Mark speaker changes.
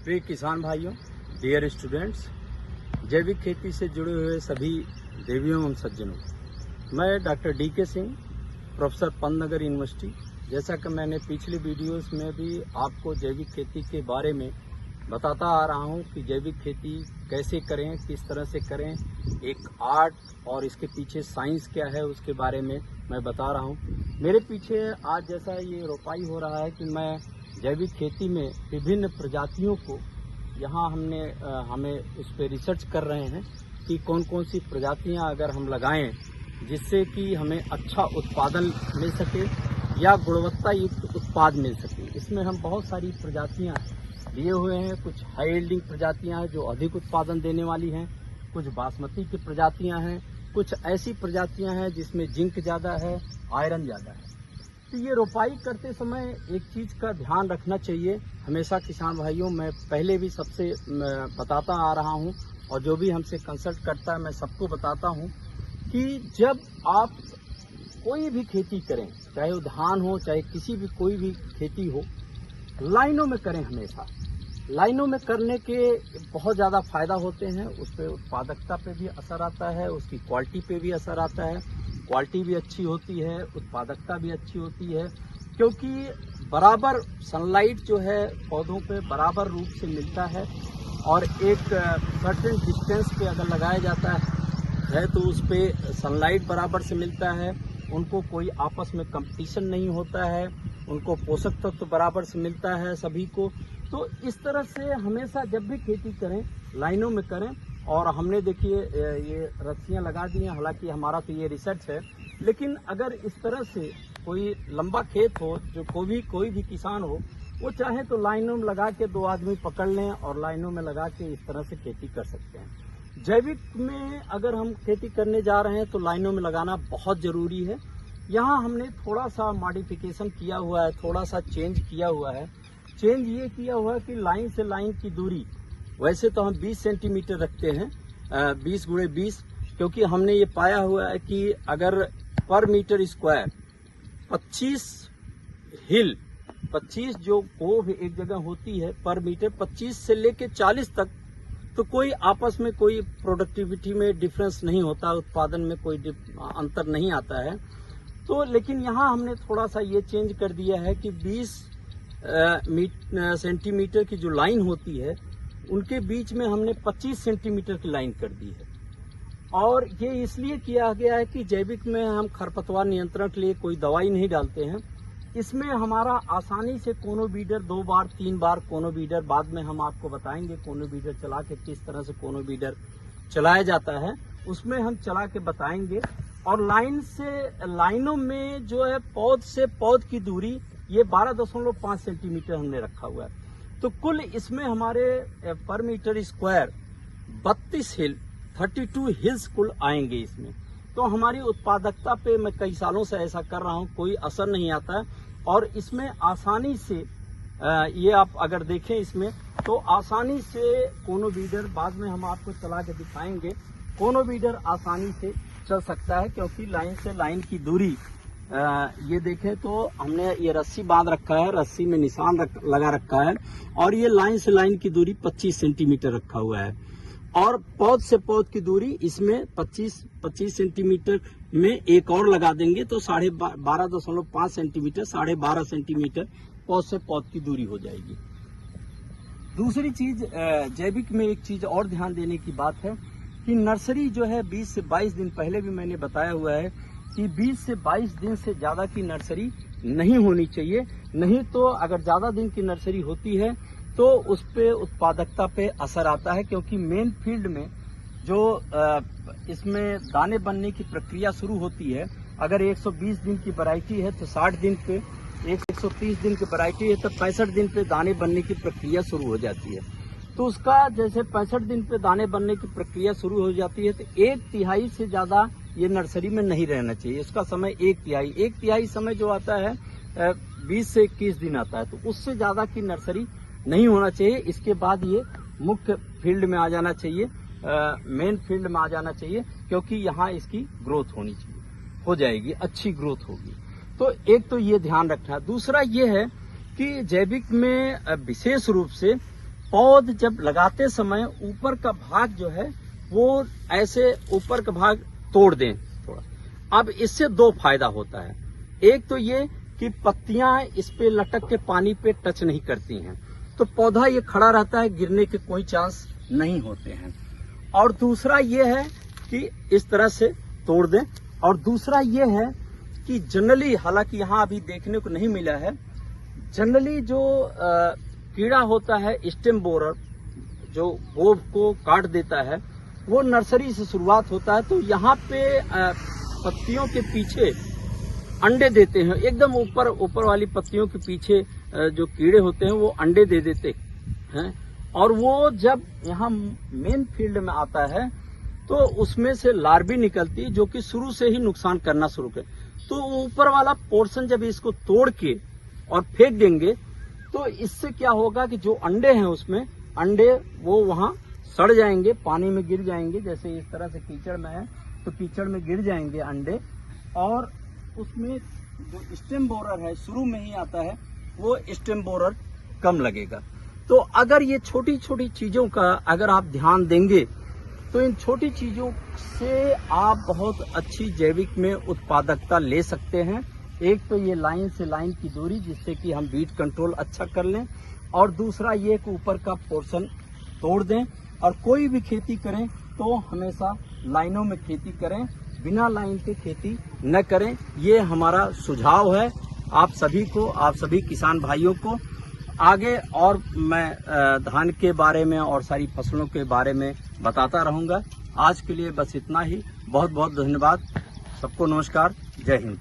Speaker 1: प्रिय किसान भाइयों, डियर स्टूडेंट्स, जैविक खेती से जुड़े हुए सभी देवियों एवं सज्जनों, मैं doctor DK. Singh, professor Pantnagar university. जैसा कि मैंने पिछले वीडियोस में भी आपको जैविक खेती के बारे में बताता आ रहा हूं कि जैविक खेती कैसे करें, किस तरह से करें, एक आर्ट और इसके पीछे साइंस क्या है उसके बारे में मैं बता रहा हूं। मेरे पीछे आज जैसा ये रोपाई हो रहा है कि मैं जैविक खेती में विभिन्न प्रजातियों को यहाँ हमें उस पर रिसर्च कर रहे हैं कि कौन कौन सी प्रजातियाँ अगर हम लगाएं जिससे कि हमें अच्छा उत्पादन मिल सके या गुणवत्ता युक्त उत्पाद मिल सके। इसमें हम बहुत सारी प्रजातियाँ लिए हुए हैं। कुछ हाई यील्डिंग प्रजातियाँ हैं जो अधिक उत्पादन देने वाली हैं, कुछ बासमती की प्रजातियाँ हैं, कुछ ऐसी प्रजातियाँ हैं जिसमें जिंक ज़्यादा है, आयरन ज़्यादा है। तो ये रोपाई करते समय एक चीज़ का ध्यान रखना चाहिए हमेशा किसान भाइयों। मैं पहले भी सबसे बताता आ रहा हूँ और जो भी हमसे कंसल्ट करता है मैं सबको बताता हूँ कि जब आप कोई भी खेती करें, चाहे वो धान हो चाहे किसी भी कोई भी खेती हो, लाइनों में करें। हमेशा लाइनों में करने के बहुत ज़्यादा फ़ायदा होते हैं। उस पर उत्पादकता पे भी असर आता है, उसकी क्वालिटी पे भी असर आता है। क्वालिटी भी अच्छी होती है, उत्पादकता भी अच्छी होती है, क्योंकि बराबर सनलाइट जो है पौधों पे बराबर रूप से मिलता है और एक सर्टेन डिस्टेंस पे अगर लगाया जाता है तो उस पे सनलाइट बराबर से मिलता है। उनको कोई आपस में कंपटीशन नहीं होता है, उनको पोषक तत्व तो बराबर से मिलता है सभी को। तो इस तरह से हमेशा जब भी खेती करें लाइनों में करें। और हमने देखिए ये रस्सियां लगा दी हैं, हालांकि हमारा तो ये रिसर्च है, लेकिन अगर इस तरह से कोई लंबा खेत हो, जो कोई भी किसान हो, वो चाहे तो लाइनों में लगा के 2 आदमी पकड़ लें और लाइनों में लगा के इस तरह से खेती कर सकते हैं। जैविक में अगर हम खेती करने जा रहे हैं तो लाइनों में लगाना बहुत ज़रूरी है। यहाँ हमने थोड़ा सा मॉडिफिकेशन किया हुआ है, थोड़ा सा चेंज किया हुआ है। चेंज ये किया हुआ है कि लाइन से लाइन की दूरी वैसे तो हम 20 सेंटीमीटर रखते हैं, 20 × 20, क्योंकि हमने ये पाया हुआ है कि अगर पर मीटर स्क्वायर 25 जो कोव एक जगह होती है पर मीटर, 25 से लेके 40 तक, तो कोई आपस में कोई प्रोडक्टिविटी में डिफरेंस नहीं होता, उत्पादन में कोई अंतर नहीं आता है। तो लेकिन यहाँ हमने थोड़ा सा ये चेंज कर दिया है कि 20 सेंटीमीटर की जो लाइन होती है उनके बीच में हमने 25 सेंटीमीटर की लाइन कर दी है। और ये इसलिए किया गया है कि जैविक में हम खरपतवार नियंत्रण के लिए कोई दवाई नहीं डालते हैं। इसमें हमारा आसानी से कोनो बीडर 2 बार 3 बार कोनो बीडर, बाद में हम आपको बताएंगे कोनो बीडर चला के किस तरह से कोनो बीडर चलाया जाता है, उसमें हम चला के बताएंगे। और लाइनों में जो है पौध से पौध की दूरी ये 12.5 सेंटीमीटर हमने रखा हुआ है। तो कुल इसमें हमारे पर मीटर स्क्वायर 32 हिल्स कुल आएंगे इसमें। तो हमारी उत्पादकता पे मैं कई सालों से ऐसा कर रहा हूँ, कोई असर नहीं आता है। और इसमें आसानी से ये आप अगर देखें इसमें तो आसानी से कोनो बीडर, बाद में हम आपको चला के दिखाएंगे, कोनो बीडर आसानी से चल सकता है, क्योंकि लाइन से लाइन की दूरी ये देखें तो हमने ये रस्सी बांध रखा है, रस्सी में निशान लगा रखा है और ये लाइन से लाइन की दूरी 25 सेंटीमीटर रखा हुआ है। और पौध से पौध की दूरी इसमें 25 सेंटीमीटर में एक और लगा देंगे तो 12.5 सेंटीमीटर, 12.5 सेंटीमीटर पौध से पौध की दूरी हो जाएगी। दूसरी चीज, जैविक में एक चीज और ध्यान देने की बात है कि नर्सरी जो है 20 से 22 दिन, पहले भी मैंने बताया हुआ है कि 20 से 22 दिन से ज़्यादा की नर्सरी नहीं होनी चाहिए। नहीं तो अगर ज़्यादा दिन की नर्सरी होती है तो उस पे उत्पादकता पे असर आता है, क्योंकि मेन फील्ड में जो इसमें दाने बनने की प्रक्रिया शुरू होती है, अगर 120 दिन की वैरायटी है तो 60 दिन पे, 130 दिन की वैरायटी है तो 65 दिन पे दाने बनने की प्रक्रिया शुरू हो जाती है। तो उसका जैसे 65 दिन पे दाने बनने की प्रक्रिया शुरू हो जाती है तो 1/3 से ज़्यादा ये नर्सरी में नहीं रहना चाहिए। इसका समय 1/3 समय जो आता है 20 से 21 दिन आता है, तो उससे ज़्यादा की नर्सरी नहीं होना चाहिए। इसके बाद ये मुख्य फील्ड में आ जाना चाहिए, मेन फील्ड में आ जाना चाहिए, क्योंकि यहाँ इसकी ग्रोथ होनी चाहिए, हो जाएगी, अच्छी ग्रोथ होगी। तो एक तो ये ध्यान रखना है। दूसरा ये है कि जैविक में विशेष रूप से पौध जब लगाते समय ऊपर का भाग जो है वो ऐसे ऊपर का भाग तोड़ दें थोड़ा। अब इससे दो फायदा होता है। एक तो ये कि पत्तियां इस पे लटक के पानी पे टच नहीं करती हैं, तो पौधा ये खड़ा रहता है, गिरने के कोई चांस नहीं होते हैं। और दूसरा ये है कि इस तरह से तोड़ दें। और दूसरा ये है कि जनरली, हालांकि यहाँ अभी देखने को नहीं मिला है, जनरली जो कीड़ा होता है स्टेम बोरर, जो गोब को काट देता है, वो नर्सरी से शुरुआत होता है। तो यहाँ पे पत्तियों के पीछे अंडे देते हैं, एकदम ऊपर वाली पत्तियों के पीछे जो कीड़े होते हैं वो अंडे दे देते हैं। और वो जब यहाँ मेन फील्ड में आता है तो उसमें से लार्वी निकलती है जो कि शुरू से ही नुकसान करना शुरू कर। तो ऊपर वाला पोर्शन जब इसको तोड़ के और फेंक देंगे तो इससे क्या होगा कि जो अंडे हैं उसमें अंडे वो वहां सड़ जाएंगे, पानी में गिर जाएंगे। जैसे इस तरह से कीचड़ में है तो कीचड़ में गिर जाएंगे अंडे, और उसमें जो स्टेम बोरर है शुरू में ही आता है वो स्टेम बोरर कम लगेगा। तो अगर ये छोटी छोटी चीजों का अगर आप ध्यान देंगे तो इन छोटी चीजों से आप बहुत अच्छी जैविक में उत्पादकता ले सकते हैं। एक तो ये लाइन से लाइन की दूरी, जिससे कि हम वीड कंट्रोल अच्छा कर लें, और दूसरा ये कि ऊपर का पोर्शन तोड़ दें। और कोई भी खेती करें तो हमेशा लाइनों में खेती करें, बिना लाइन के खेती न करें। ये हमारा सुझाव है आप सभी को, आप सभी किसान भाइयों को। आगे और मैं धान के बारे में और सारी फसलों के बारे में बताता रहूंगा। आज के लिए बस इतना ही। बहुत बहुत धन्यवाद। सबको नमस्कार। जय हिंद।